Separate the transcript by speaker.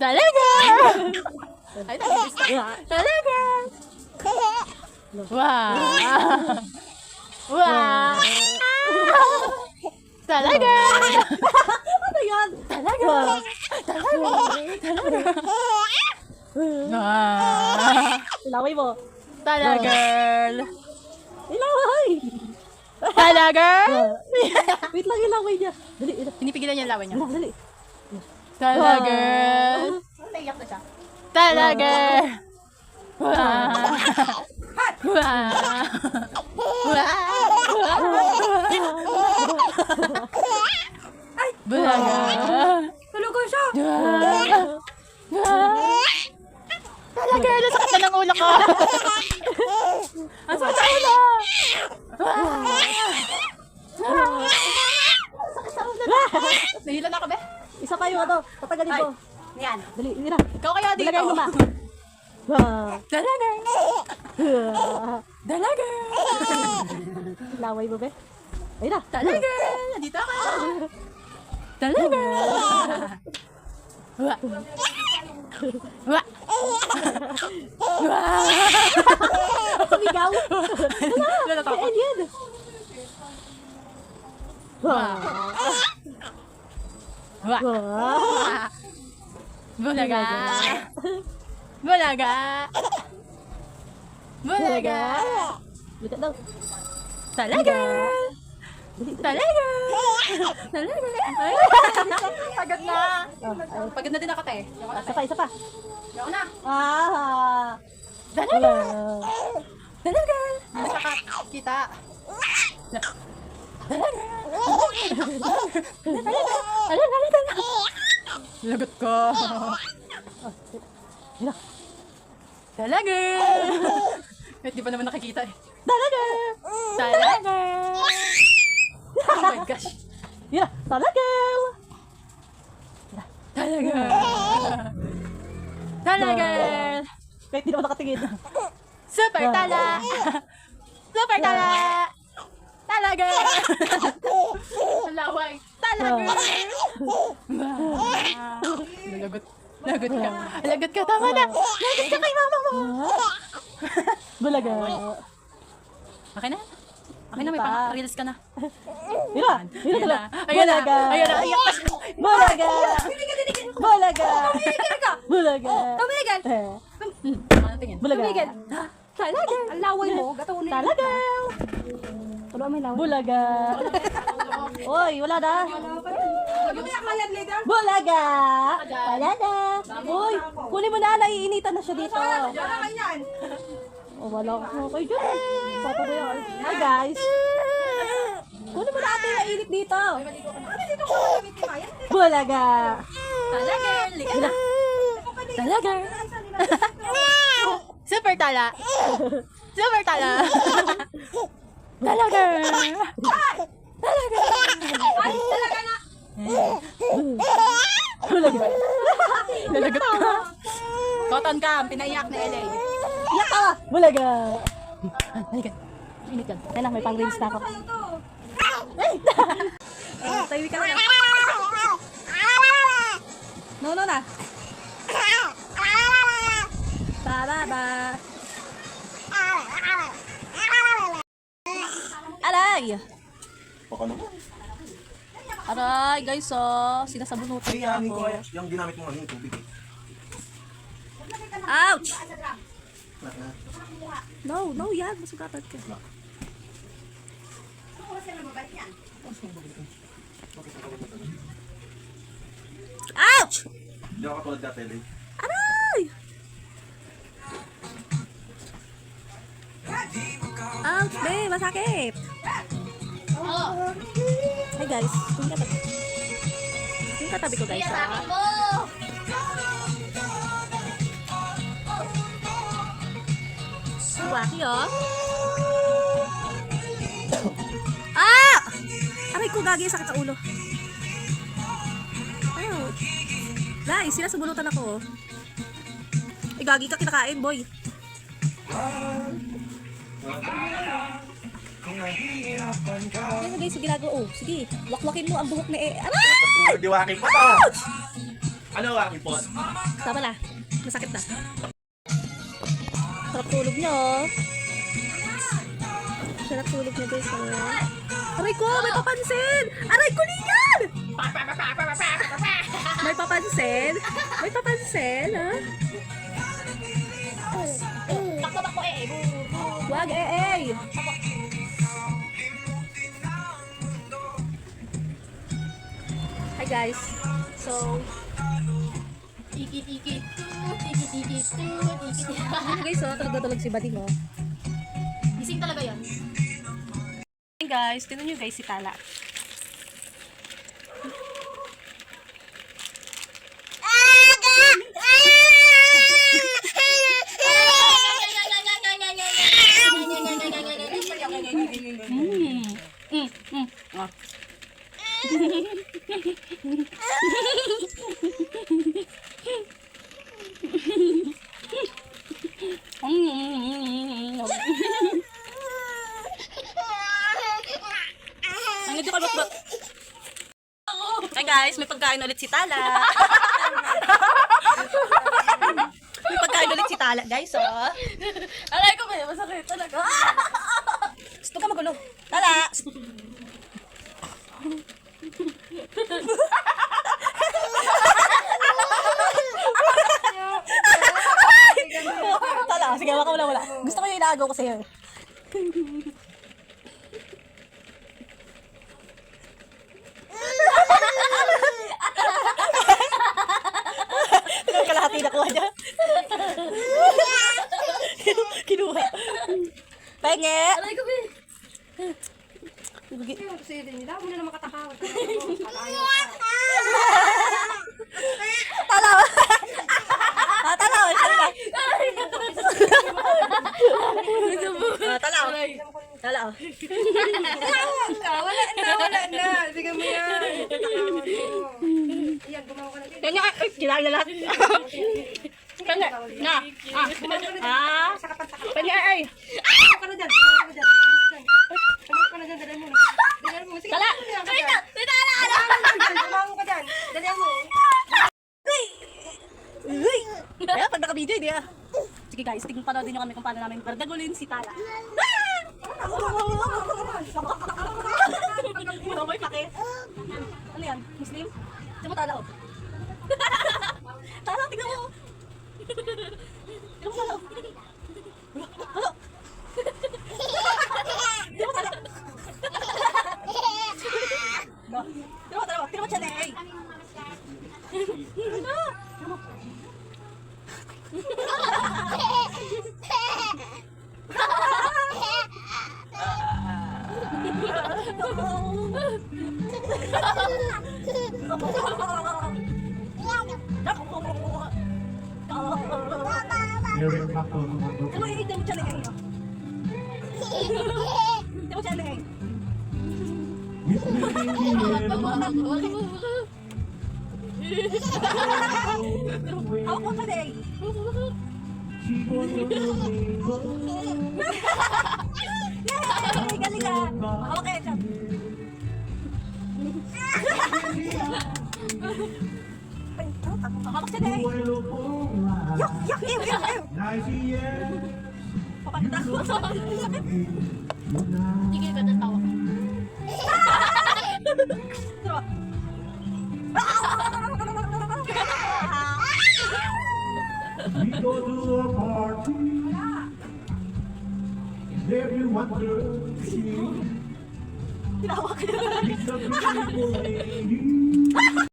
Speaker 1: Talaga! Ay, talaga! Wow! Wow! Talaga!
Speaker 2: Ano yan?
Speaker 1: Talaga! Talaga! Wow!
Speaker 2: Ilaway mo.
Speaker 1: Talaga!
Speaker 2: Ilaway!
Speaker 1: Talaga!
Speaker 2: Wait lang, ilaway niya. Dali, dali.
Speaker 1: Pinipigilan niya ang lawan niya.
Speaker 2: Dali.
Speaker 1: Talaga!
Speaker 2: Naiyak na siya.
Speaker 1: Talaga! Wow! Wow! Bulaga!
Speaker 2: Talaga siya.
Speaker 1: Talaga! Nasakit na ng ulo ko! Ang sakit sa ulo! Nahila na ako, be?
Speaker 2: Isa pa yung ano, tatagalin mo.
Speaker 1: Yan.
Speaker 2: Dali, mira.
Speaker 1: Ikaw kaya dito.
Speaker 2: Dilagay mo ma.
Speaker 1: Talaga! Talaga!
Speaker 2: Laway mo, be. Ayun na.
Speaker 1: Talaga! Nandito ako! Talaga! Wa! Wa! Wa!
Speaker 2: Sumigaw.
Speaker 1: Natatakot.
Speaker 2: Ay, alien.
Speaker 1: Wa! Wa!
Speaker 2: Wow.
Speaker 1: Bulaga! Bulaga! Bulaga!
Speaker 2: Lukat daw.
Speaker 1: Talaga! Talaga! Talaga! Ay! Pagod na! Pagod na din ako, te.
Speaker 2: Isa pa.
Speaker 1: Ako na!
Speaker 2: Ah.
Speaker 1: Talaga! Talaga! Kita! Talaga! Talaga! Lagot ko! Talaga! Di pa naman nakikita eh.
Speaker 2: Talaga.
Speaker 1: Talaga! Oh my gosh!
Speaker 2: Yun na. Talaga.
Speaker 1: Talaga! Talaga!
Speaker 2: Kahit di naman nakatingin.
Speaker 1: Super tala! Super tala! Talaga! Laway! Talaga! Lagot. Lagot ka. Lagot ka. Tama na. Lagot ka kay mama mo.
Speaker 2: Bulaga.
Speaker 1: Okay na? Okay na, may pang-reels ka na.
Speaker 2: Yun na. Yun na.
Speaker 1: Ayun na.
Speaker 2: Bulaga.
Speaker 1: Ayun na. Iyak pa siya.
Speaker 2: Bulaga. Bulaga. Bulaga.
Speaker 3: Tumigal!
Speaker 1: Ano tingin?
Speaker 2: Bulaga.
Speaker 1: Talaga!
Speaker 3: Ang laway mo, gataw na yun.
Speaker 2: Talaga.
Speaker 3: Wala may laway.
Speaker 2: Bulaga. Oy, wala na.
Speaker 3: Umiyak na yan, leader.
Speaker 2: Bulaga. Wala na. Uy, kunin mo na. Naiinitan na siya dito.
Speaker 3: Wala ka yan.
Speaker 2: Oh, wala ko kayo dyan. Patuloy ako. Hi guys. Kunin mo na ate. Nainit dito.
Speaker 3: Ano dito ko malamit ni Maya?
Speaker 2: Bulaga.
Speaker 1: Talaga! Lika na. Talaga! Super tala! Super tala! Talaga! Talaga!
Speaker 3: Ay, talaga na.
Speaker 2: Bulaga.
Speaker 1: Lalagot ka! Cotton cam, pinaiyak na LA.
Speaker 2: Iyak ka. Bulaga.
Speaker 1: Halika. Init yan.
Speaker 2: Kaya lang, may pang-reels na ako.
Speaker 3: Tayo ka na. No, no na.
Speaker 2: Taraba. Aray!
Speaker 4: Baka naman.
Speaker 2: Aray, guys, oh. Sinasabunutan
Speaker 4: Ay,
Speaker 2: niya
Speaker 4: amin
Speaker 2: ako.
Speaker 4: ko yung ginamit mo yung tubig eh.
Speaker 2: Ouch! No, no, yan. Masugatan ka. Ouch!
Speaker 4: Hindi ako katulad dati, Lay.
Speaker 2: Aray! Ouch, be, masakit. Hi guys, yung katabi ko guys. Waki oh. Ah! Aray ko, gagi, sakit sa ulo. Ouch. Guys, sila sumulutan ako. Eh, gagi ka kinakain, boy. Ano guys, yung ginagawa? Oh, sige. Wakwakin mo ang buhok ni Aray!
Speaker 4: Diwakin pa to! Ano ang aking pot?
Speaker 2: Tama na. Masakit na. Sarap tulog niya, oh. Sarap tulog niya, guys, oh. Aray ko, may papansin! Aray ko niyan! May papansin? May papansin, ha?
Speaker 3: Bakbo eh.
Speaker 2: Wag, eh. Hi, guys. So,
Speaker 1: Ikit-ikit tu, ikit-ikit tu, ikit-ikit.
Speaker 2: guys, oh, tulog si Bading, oh.
Speaker 1: Gising talaga yan.
Speaker 2: Hey guys, tinan nyo guys si Tala. Ang hindi ka ba? Hi guys, may pagkain ulit si Tala. May pagkain ulit si Tala, guys, oh.
Speaker 1: Aray ko kaya masakit talaga.
Speaker 2: Gusto ka magulo. Tala! Tala, sige, wala. Gusto ko yung inaagaw ko sa'yo. Tingnan kalahati na kuha niya. Kinuha. Penge!
Speaker 1: Aray ko kaya.
Speaker 3: Kasi din nila, muna na makatakawat.
Speaker 2: Tala! Tala! Tala! Tala! Tala!
Speaker 3: Wala na. Bigyan mo yan. Ayan, gumawa ka na din.
Speaker 2: Kanya, ay, kilala lahat. Kanya, na.
Speaker 3: Sa kapantakan.
Speaker 2: Kanya, ay.
Speaker 3: Gumawa ka na dyan. Gumawa ka na dyan. Dalihan mo. Dalihan mo. Sige,
Speaker 2: Tala!
Speaker 3: dalihan ka
Speaker 2: Wait
Speaker 3: dyan.
Speaker 2: lang! Wait lang!
Speaker 3: Gumawa ka dyan. Dalihan mo.
Speaker 2: Uy! Kaya pag naka-video, hindi ah. Sige guys, tingnan panoodin nyo kami kung paano namin bardagulin si Tala. May pake. Ano yan? Muslim? Tignan mo Tala, oh. Tala, tignan mo. Tignan mo Tala, oh. Tala. Tignan mo Tala. Tignan mo Tala, tignan mo Tala, eh. Ano? Galing ah. Okay, siya. Hawak siya na eh. Yak, ew. Papanda.
Speaker 1: Tigil ka ng tawa.
Speaker 5: We go to a party. Everyone to see.
Speaker 2: Tinawag ka na.
Speaker 5: It's a beautiful lady.